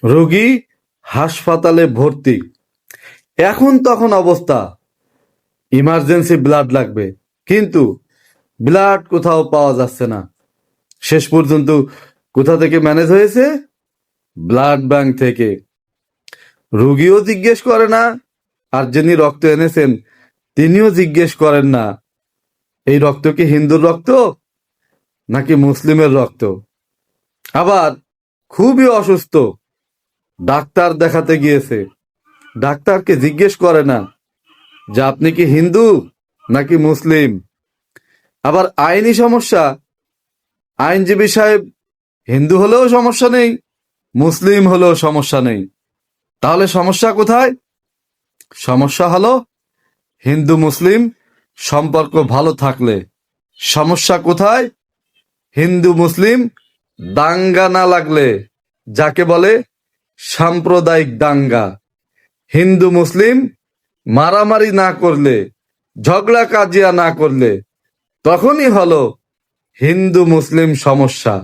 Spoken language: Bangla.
রোগী হাসপাতালে ভর্তি, এখন তখন অবস্থা ইমার্জেন্সি ব্লাড লাগবে, কিন্তু ব্লাড কোথাও পাওয়া যাচ্ছে না। শেষ পর্যন্ত কোথা থেকে ম্যানেজ হয়েছে? ব্লাড ব্যাংক থেকে। রোগীও জিজ্ঞেস করে না, আর যিনি রক্ত এনেছেন তিনিও জিজ্ঞেস করেন না এই রক্ত কি হিন্দুর রক্ত নাকি মুসলিমের রক্ত। আবার খুবই অসুস্থ, ডাক্তার দেখাতে গিয়েছে, ডাক্তারকে জিজ্ঞেস করে না যে আপনি কি হিন্দু নাকি মুসলিম। আবার আইনি সমস্যা, আইনজীবী সাহেব হিন্দু হলেও সমস্যা নেই, মুসলিম হলেও সমস্যা নেই। তাহলে সমস্যা কোথায়? সমস্যা হলো হিন্দু মুসলিম সম্পর্ক ভালো থাকলে। সমস্যা কোথায়? হিন্দু মুসলিম দাঙ্গা না লাগলে, যাকে বলে সাম্প্রদায়িক দাঙ্গা। হিন্দু মুসলিম মারামারি না করলে, ঝগড়া কাজিয়া না করলে, তখনই হলো হিন্দু মুসলিম সমস্যা।